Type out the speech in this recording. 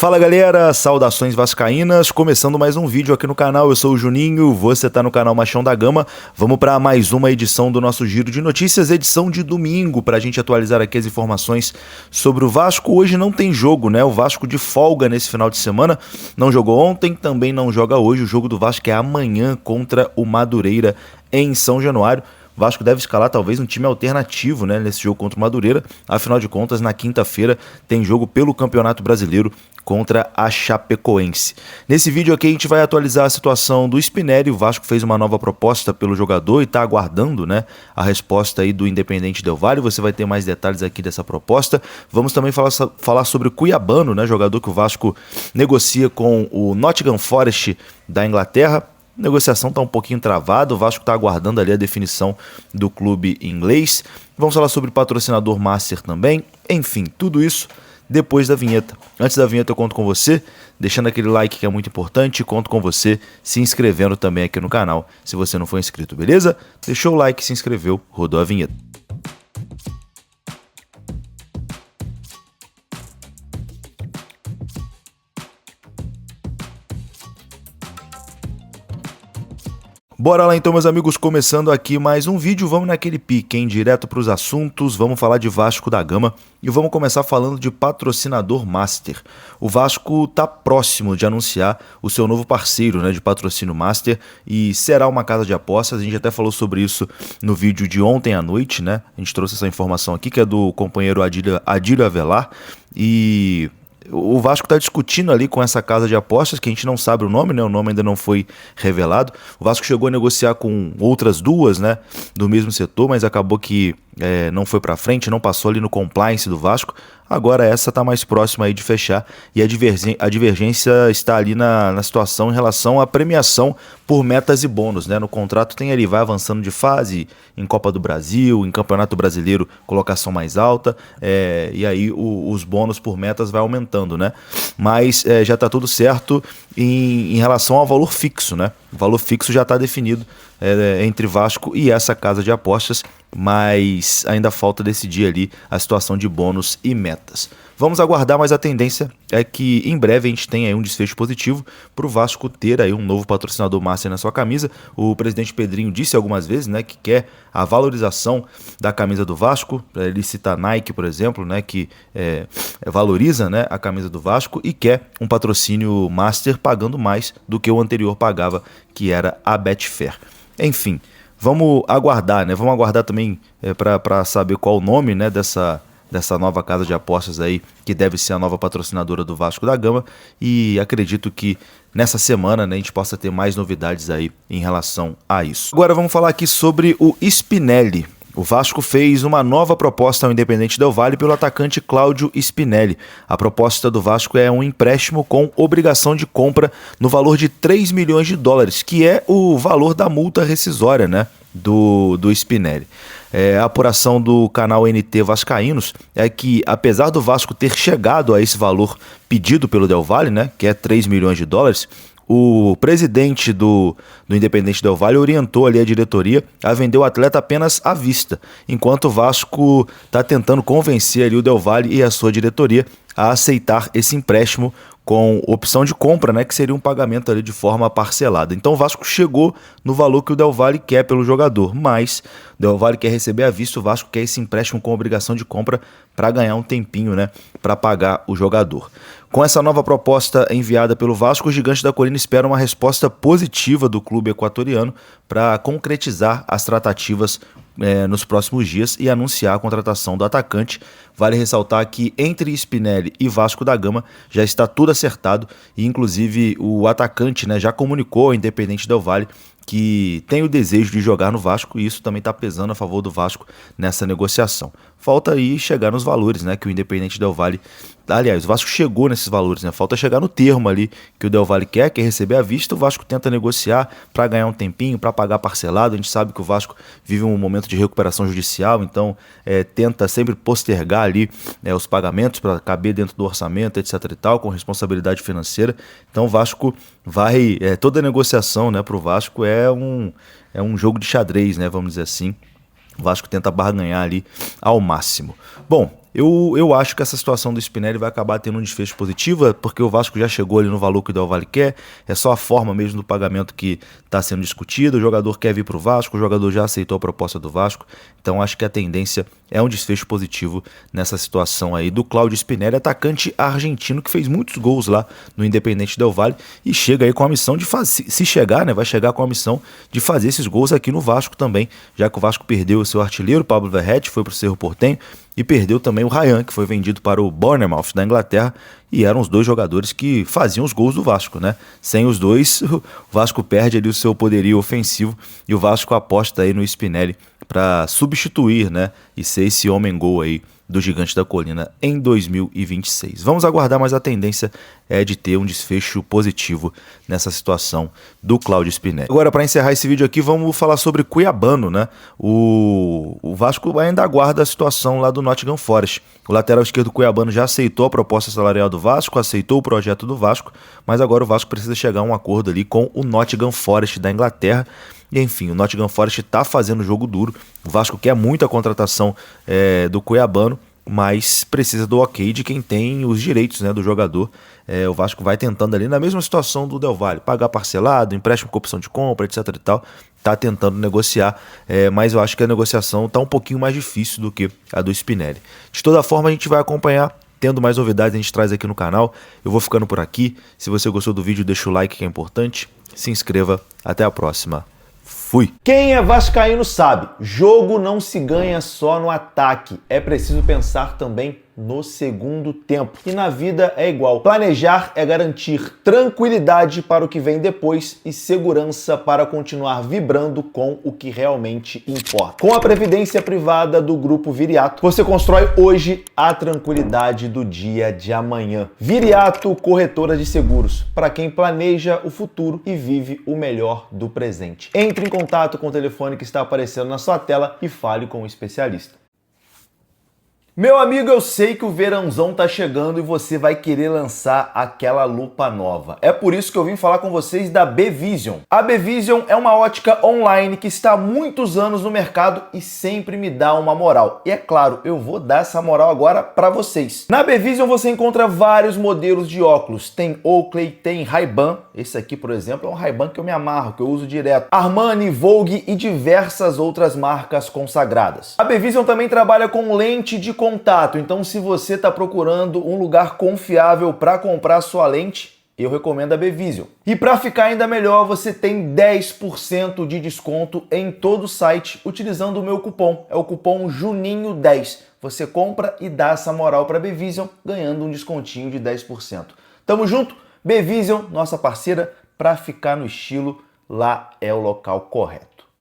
Fala galera, saudações vascaínas, começando mais um vídeo aqui no canal, eu sou o Juninho, você tá no canal Machão da Gama, vamos para mais uma edição do nosso Giro de Notícias, edição de domingo, pra gente atualizar aqui as informações sobre o Vasco. Hoje não tem jogo, né, o Vasco de folga nesse final de semana, não jogou ontem, também não joga hoje, o jogo do Vasco é amanhã contra o Madureira em São Januário. O Vasco deve escalar talvez um time alternativo, né, nesse jogo contra o Madureira. Afinal de contas, na quinta-feira tem jogo pelo Campeonato Brasileiro contra a Chapecoense. Nesse vídeo aqui a gente vai atualizar a situação do Spinelli. O Vasco fez uma nova proposta pelo jogador e está aguardando, né, a resposta aí do Independente Del Valle. Você vai ter mais detalhes aqui dessa proposta. Vamos também falar sobre o Cuiabano, né, jogador que o Vasco negocia com o Nottingham Forest da Inglaterra. A negociação está um pouquinho travada, o Vasco está aguardando ali a definição do clube inglês. Vamos falar sobre o patrocinador Master também. Enfim, tudo isso depois da vinheta. Antes da vinheta eu conto com você, deixando aquele like que é muito importante, conto com você se inscrevendo também aqui no canal, se você não for inscrito, beleza? Deixou o like, se inscreveu, rodou a vinheta. Bora lá então, meus amigos, começando aqui mais um vídeo, vamos naquele pique, hein? Direto para os assuntos, vamos falar de Vasco da Gama e vamos começar falando de patrocinador Master. O Vasco está próximo de anunciar o seu novo parceiro, né, de patrocínio Master, e será uma casa de apostas. A gente até falou sobre isso no vídeo de ontem à noite, né? A gente trouxe essa informação aqui, que é do companheiro Adílio Avelar, e o Vasco está discutindo ali com essa casa de apostas, que a gente não sabe o nome, né? O nome ainda não foi revelado. O Vasco chegou a negociar com outras duas, né, do mesmo setor, mas acabou que não foi para frente, não passou ali no compliance do Vasco. Agora essa está mais próxima aí de fechar e a divergência está ali na situação em relação à premiação por metas e bônus, né? No contrato tem ali, vai avançando de fase em Copa do Brasil, em Campeonato Brasileiro, colocação mais alta, e aí os bônus por metas vai aumentando, né? Mas já está tudo certo em relação ao valor fixo, né? O valor fixo já está definido entre Vasco e essa casa de apostas, mas ainda falta decidir ali a situação de bônus e metas. Vamos aguardar, mas a tendência é que em breve a gente tenha aí um desfecho positivo para o Vasco ter aí um novo patrocinador master na sua camisa. O presidente Pedrinho disse algumas vezes, né, que quer a valorização da camisa do Vasco. Ele cita a Nike, por exemplo, né, que valoriza, né, a camisa do Vasco e quer um patrocínio master pagando mais do que o anterior pagava, que era a Betfair. Enfim, vamos aguardar, né? Vamos aguardar também para saber qual o nome, né, dessa nova casa de apostas aí, que deve ser a nova patrocinadora do Vasco da Gama, e acredito que nessa semana, né, a gente possa ter mais novidades aí em relação a isso. Agora vamos falar aqui sobre o Spinelli. O Vasco fez uma nova proposta ao Independente Del Valle pelo atacante Cláudio Spinelli. A proposta do Vasco é um empréstimo com obrigação de compra no valor de 3 milhões de dólares, que é o valor da multa rescisória, né, do Spinelli. A apuração do canal NT Vascaínos é que, apesar do Vasco ter chegado a esse valor pedido pelo Del Valle, né, que é 3 milhões de dólares, o presidente do Independente Del Valle orientou ali a diretoria a vender o atleta apenas à vista, enquanto o Vasco está tentando convencer ali o Del Valle e a sua diretoria a aceitar esse empréstimo com opção de compra, né, que seria um pagamento ali de forma parcelada. Então o Vasco chegou no valor que o Del Valle quer pelo jogador, mas o Del Valle quer receber à vista, o Vasco quer esse empréstimo com obrigação de compra para ganhar um tempinho, né, para pagar o jogador. Com essa nova proposta enviada pelo Vasco, o Gigante da Colina espera uma resposta positiva do clube equatoriano para concretizar as tratativas nos próximos dias e anunciar a contratação do atacante. Vale ressaltar que entre Spinelli e Vasco da Gama já está tudo acertado e inclusive o atacante, né, já comunicou ao Independente Del Valle que tem o desejo de jogar no Vasco, e isso também está pesando a favor do Vasco nessa negociação. Falta aí chegar nos valores, né, que o Independente Del Valle... Aliás, o Vasco chegou nesses valores, né? Falta chegar no termo ali que o Del Valle quer receber à vista. O Vasco tenta negociar para ganhar um tempinho, para pagar parcelado. A gente sabe que o Vasco vive um momento de recuperação judicial, então tenta sempre postergar ali os pagamentos para caber dentro do orçamento, etc e tal, com responsabilidade financeira. Então o Vasco vai... toda negociação, né, para o Vasco é um jogo de xadrez, né, vamos dizer assim. O Vasco tenta barganhar ali ao máximo. Bom, Eu acho que essa situação do Spinelli vai acabar tendo um desfecho positivo, porque o Vasco já chegou ali no valor que o Del Valle quer, é só a forma mesmo do pagamento que está sendo discutida, o jogador quer vir para o Vasco, o jogador já aceitou a proposta do Vasco, então acho que a tendência é um desfecho positivo nessa situação aí do Claudio Spinelli, atacante argentino que fez muitos gols lá no Independente Del Valle e chega aí com a missão de fazer, se chegar, né, vai chegar com a missão de fazer esses gols aqui no Vasco também, já que o Vasco perdeu o seu artilheiro, Pablo Verratti, foi para o Cerro Porteño, e perdeu também o Ryan, que foi vendido para o Bournemouth da Inglaterra, e eram os dois jogadores que faziam os gols do Vasco, né? Sem os dois, o Vasco perde ali o seu poderio ofensivo e o Vasco aposta aí no Spinelli para substituir, né? E ser esse homem-gol aí do Gigante da Colina em 2026. Vamos aguardar, mas a tendência é de ter um desfecho positivo nessa situação do Claudio Spinelli. Agora, para encerrar esse vídeo aqui, vamos falar sobre Cuiabano, né? O Vasco ainda aguarda a situação lá do Nottingham Forest. O lateral esquerdo Cuiabano já aceitou a proposta salarial do Vasco, aceitou o projeto do Vasco, mas agora o Vasco precisa chegar a um acordo ali com o Nottingham Forest da Inglaterra. E enfim, o Nottingham Forest está fazendo jogo duro. O Vasco quer muito a contratação do Cuiabano, mas precisa do ok de quem tem os direitos, né, do jogador. O Vasco vai tentando ali, na mesma situação do Del Valle, pagar parcelado, empréstimo com opção de compra, etc e tal. Tá tentando negociar, mas eu acho que a negociação tá um pouquinho mais difícil do que a do Spinelli. De toda forma, a gente vai acompanhar. Tendo mais novidades, a gente traz aqui no canal. Eu vou ficando por aqui. Se você gostou do vídeo, deixa o like que é importante. Se inscreva. Até a próxima. Fui! Quem é vascaíno sabe, jogo não se ganha só no ataque, é preciso pensar também no segundo tempo. E na vida é igual. Planejar é garantir tranquilidade para o que vem depois e segurança para continuar vibrando com o que realmente importa. Com a previdência privada do Grupo Viriato, você constrói hoje a tranquilidade do dia de amanhã. Viriato Corretora de Seguros, para quem planeja o futuro e vive o melhor do presente. Entre em contato com o telefone que está aparecendo na sua tela e fale com o especialista. Meu amigo, eu sei que o verãozão tá chegando e você vai querer lançar aquela lupa nova. É por isso que eu vim falar com vocês da Bevision. A Bevision é uma ótica online que está há muitos anos no mercado e sempre me dá uma moral. E é claro, eu vou dar essa moral agora para vocês. Na Bevision você encontra vários modelos de óculos. Tem Oakley, tem Ray-Ban. Esse aqui, por exemplo, é um Ray-Ban que eu me amarro, que eu uso direto. Armani, Vogue e diversas outras marcas consagradas. A Bevision também trabalha com lente de contato, então se você está procurando um lugar confiável para comprar sua lente, eu recomendo a Bevision. E para ficar ainda melhor, você tem 10% de desconto em todo o site utilizando o meu cupom. É o cupom JUNINHO10. Você compra e dá essa moral para a Bevision, ganhando um descontinho de 10%. Tamo junto? Bevision, nossa parceira, para ficar no estilo, lá é o local correto.